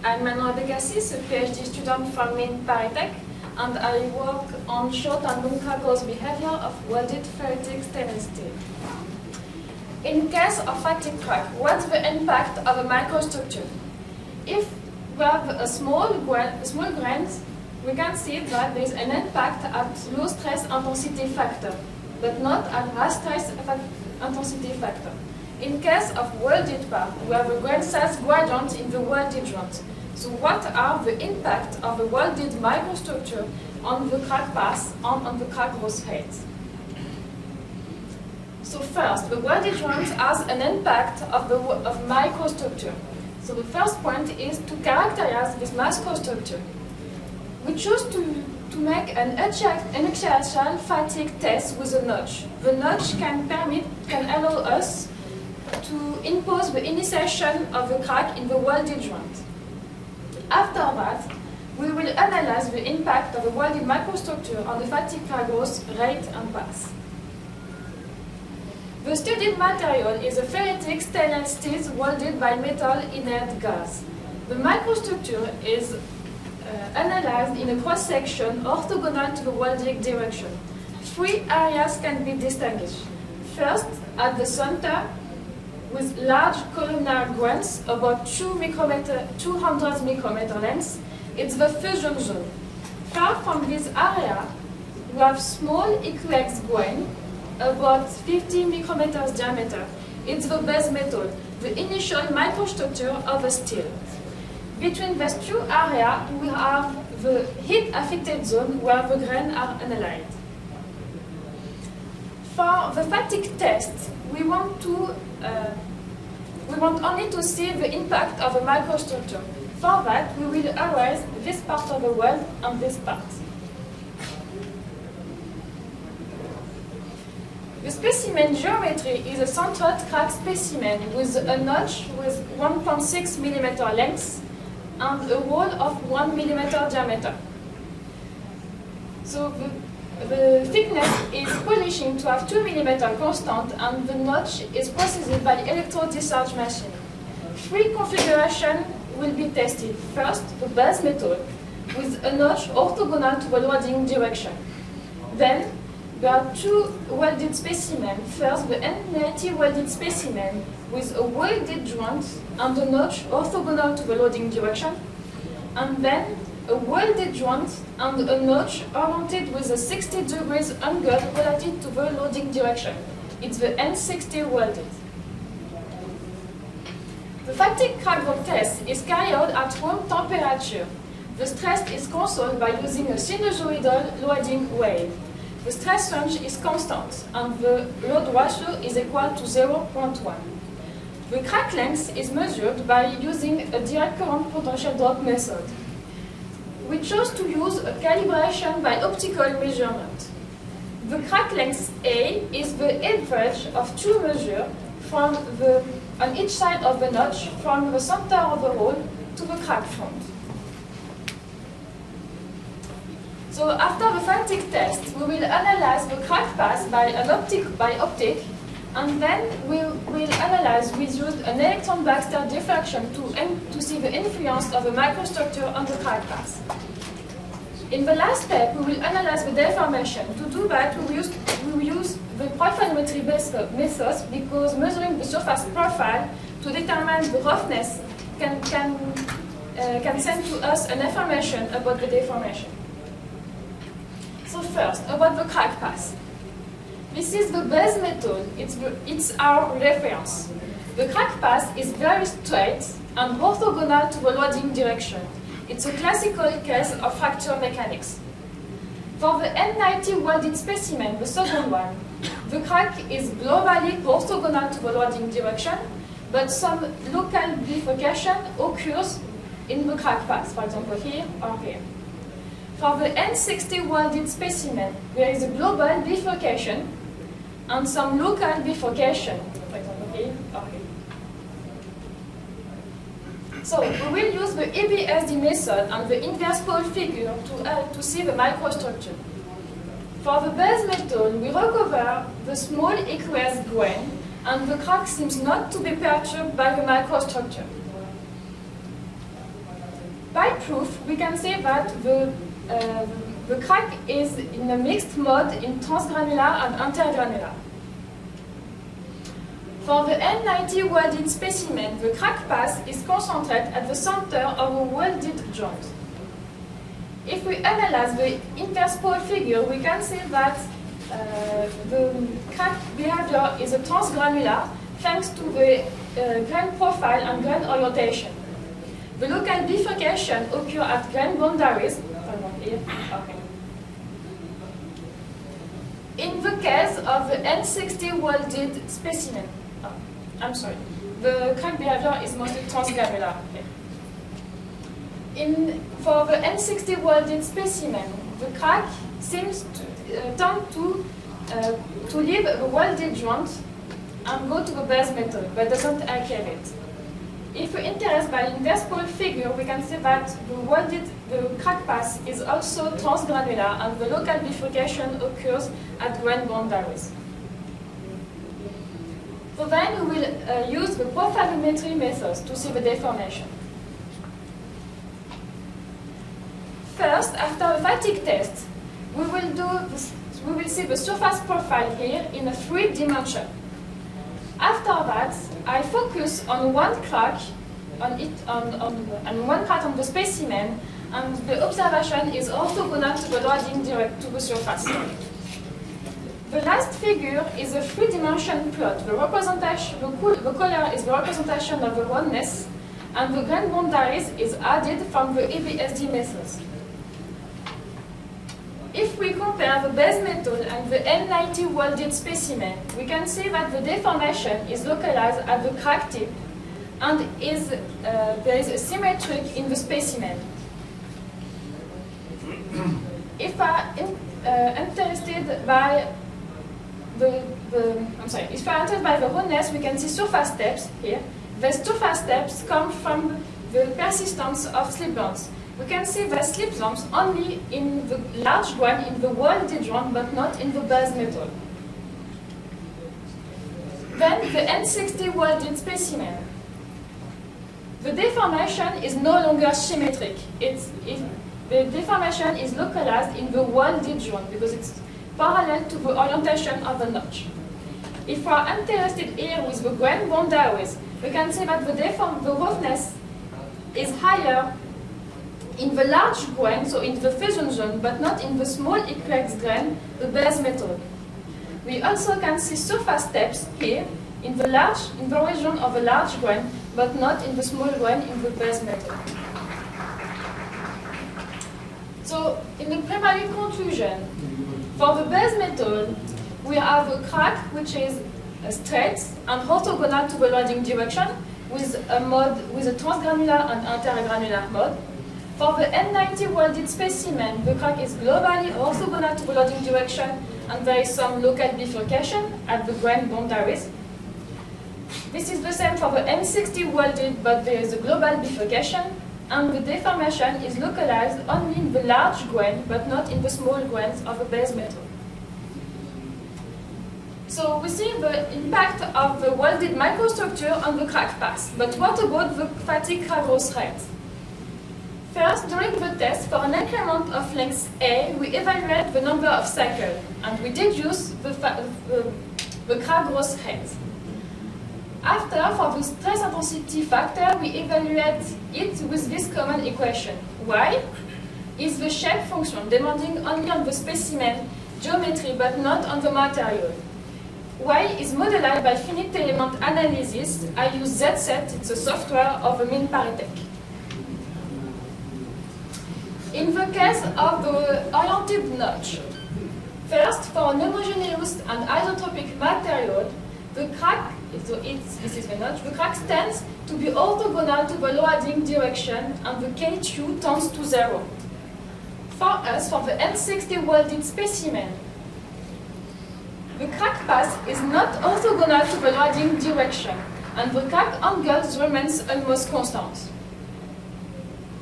I'm Manuel Begassis, a PhD student from Paris, and I work on short and long crack growth behavior of welded ferritic stainless steel. In case of fatigue crack, what's the impact of a microstructure? If we have a small grains, we can see that there is an impact at low stress intensity factor, but not at high stress intensity factor. In case of welded part, we have a grain size gradient in the welded joint. So what are the impact of the welded microstructure on the crack path and on the crack growth rate? So first, the welded joint has an impact of microstructure. So the first point is to characterize this microstructure. We choose to make an axial fatigue test with a notch. The notch can allow us to impose the initiation of the crack in the welded joint. After that, we will analyze the impact of the welded microstructure on the fatigue crack growth rate and path. The studied material is a ferritic stainless steel welded by metal inert gas. The microstructure is analyzed in a cross-section orthogonal to the welding direction. Three areas can be distinguished. First, at the center, with large columnar grains, about 200 micrometer length, it's the fusion zone. Far from this area, we have small equiax grain, about 50 micrometers diameter. It's the base metal, the initial microstructure of a steel. Between these two areas, we have the heat-affected zone where the grains are analyzed. For the fatigue test, we want only to see the impact of the microstructure. For that, we will erase this part of the weld and this part. The specimen geometry is a centered crack specimen with a notch with 1.6 mm length and a wall of 1 mm diameter. So the thickness is polishing to have 2 mm constant, and the notch is processed by electro-discharge machine. Three configurations will be tested. First, the base metal with a notch orthogonal to the loading direction. Then, there are two welded specimens. First, the N90 welded specimen with a welded joint and a notch orthogonal to the loading direction. And then, a welded joint and a notch oriented with a 60 degrees angle relative to the loading direction. It's the N60 welded. The fatigue crack growth test is carried out at room temperature. The stress is controlled by using a sinusoidal loading wave. The stress range is constant and the load ratio is equal to 0.1. The crack length is measured by using a direct current potential drop method. We chose to use a calibration by optical measurement. The crack length A is the average of two measures on each side of the notch from the center of the hole to the crack front. So after the fatigue test, we will analyze the crack path by optic, and then we will analyze with an electron Baxter diffraction to see the influence of the microstructure on the crack path. In the last step, we will analyze the deformation. To do that, we will use the profilometry methods, because measuring the surface profile to determine the roughness can send to us an information about the deformation. So first, about the crack path. This is the base metal, it's our reference. The crack path is very straight and orthogonal to the loading direction. It's a classical case of fracture mechanics. For the N90 welded specimen, the second one, the crack is globally orthogonal to the loading direction, but some local bifurcation occurs in the crack path, for example here or here. For the N60 welded specimen, there is a global bifurcation and some local bifurcation, for example here or here. So we will use the EBSD method and the inverse pole figure to see the microstructure. For the base metal, we recover the small aqueous grain, and the crack seems not to be perturbed by the microstructure. proof, we can say that the crack is in a mixed mode in transgranular and intergranular. For the N90 welded specimen, the crack path is concentrated at the center of a welded joint. If we analyze the inverse pole figure, we can see that the crack behavior is a transgranular thanks to the grain profile and grain orientation. The local bifurcation occurs at grain boundaries. In the case of the N60 welded specimen, the crack behavior is mostly transgranular. For the N60 welded specimen, the crack seems to tend to leave the welded joint and go to the base metal, but doesn't adhere it. If we're interested by inverse pole figure, we can see that the crack path is also transgranular and the local bifurcation occurs at grain boundaries. So then we will use the profilometry methods to see the deformation. First, after a fatigue test, we will see the surface profile here in a 3D. After that, I focus on one crack on the specimen, and the observation is orthogonal to the loading direct to the surface. The last figure is a 3D plot. The color is the representation of the roundness, and the grain boundaries is added from the ABSD methods. If we compare the base metal and the N90 welded specimen, we can see that the deformation is localized at the crack tip and there is a symmetry in the specimen. If I'm interested by if I'm interested by the roundness, we can see surface steps here. The surface steps come from the persistence of slip bands. We can see the slip zones only in the large grain in the welded joint, but not in the base metal. Then the N60 welded specimen. The deformation is no longer symmetric. The deformation is localized in the welded joint because it's parallel to the orientation of the notch. If we are interested here with the grain boundaries, we can see that the roughness is higher in the large grain, so in the fusion zone, but not in the small equinox grain, the base metal. We also can see surface steps here in the region of the large grain, but not in the small grain in the base metal. So, in the primary conclusion, for the base metal, we have a crack which is straight and orthogonal to the loading direction with a transgranular and intergranular mode. For the N90 welded specimen, the crack is globally orthogonal to the loading direction and there is some local bifurcation at the grain boundaries. This is the same for the N60 welded, but there is a global bifurcation and the deformation is localized only in the large grain, but not in the small grains of the base metal. So we see the impact of the welded microstructure on the crack path, but what about the fatigue crack growth rate? First, during the test, for an increment of length A, we evaluate the number of cycles, and we deduce the crack growth rate. After, for the stress intensity factor, we evaluate it with this common equation. Y is the shape function, depending only on the specimen geometry, but not on the material. Y is modeled by finite element analysis. I use ZSET, it's a software of a mean paritech. In the case of the oriented notch, first, for an homogeneous and isotropic material, the crack, this is the notch, the crack tends to be orthogonal to the loading direction and the K2 tends to 0. For us, for the N60 welded specimen, the crack path is not orthogonal to the loading direction and the crack angle remains almost constant.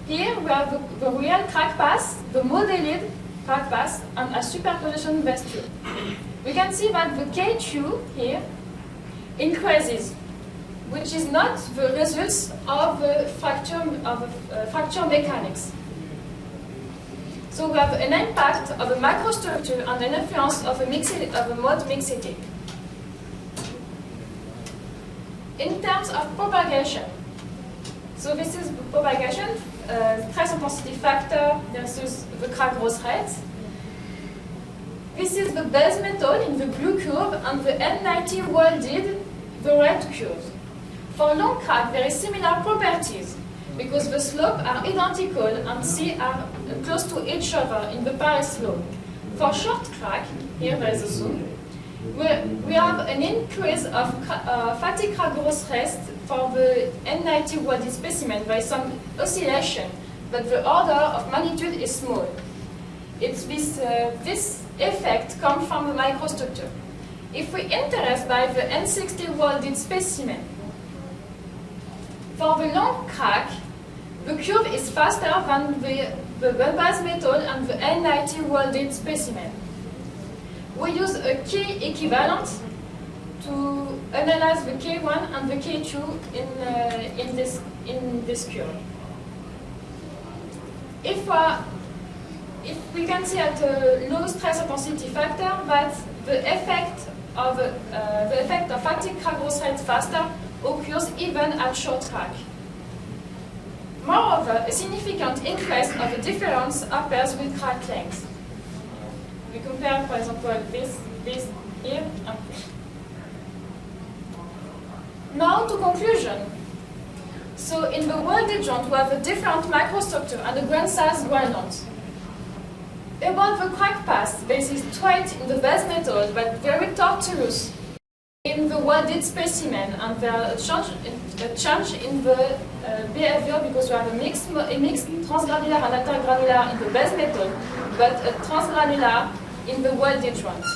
Here we have the real crack path, the modeled crack path, and a superposition vesture. We can see that the K2 here increases which is not the results of fracture mechanics. So we have an impact of a microstructure and an influence of a mode mixity. In terms of propagation, so this is the propagation, stress intensity factor versus the crack growth rate. This is the base metal in the blue curve and the N90 welded, the red curve. For long crack, there is similar properties because the slopes are identical and C are close to each other in the Paris slope. For short crack, here there is a zoom, we have an increase of fatigue crack growth rate for the N90 welded specimen. There is some oscillation, but the order of magnitude is small. It's this effect comes from the microstructure. If we interest by the N60 welded specimen, for the long crack, the curve is faster than the base metal and the N90 welded specimen. We use a K equivalent to analyze the K1 and the K2 in this curve. If we can see at a low stress intensity factor that the effect of fatigue crack growth rate faster occurs even at short crack. Moreover, a significant increase of the difference appears with crack length. We compare, for example, this here and here. Now to conclusion. So in the welded joint, we have a different microstructure and a grain size gradient. About the crack path, this is straight in the base metal, but very tortuous in the welded specimen, and there is a change in the behavior because we have a mixed transgranular and intergranular in the base metal, but a transgranular in the welded joint.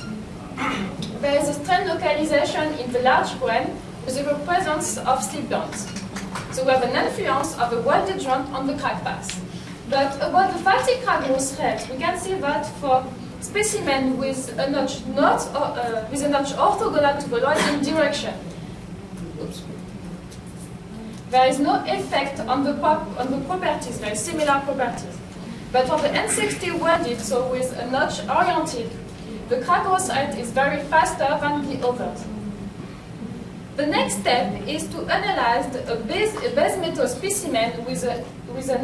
There is a strain localization in the large grain with the presence of slip bands. So we have an influence of the welded joint on the crack path. But about the fatigue crack growth rate, we can see that for specimen with a notch orthogonal to the loading direction, there is no effect on the properties, very similar properties. But for the N60 welded, so with a notch oriented, the crack growth rate is very faster than the others. The next step is to analyze a base metal specimen with an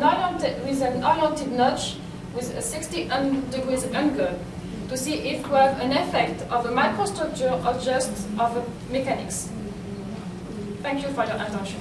oriented notch with a 60 degrees angle to see if we have an effect of a microstructure or just of a mechanics. Thank you for your attention.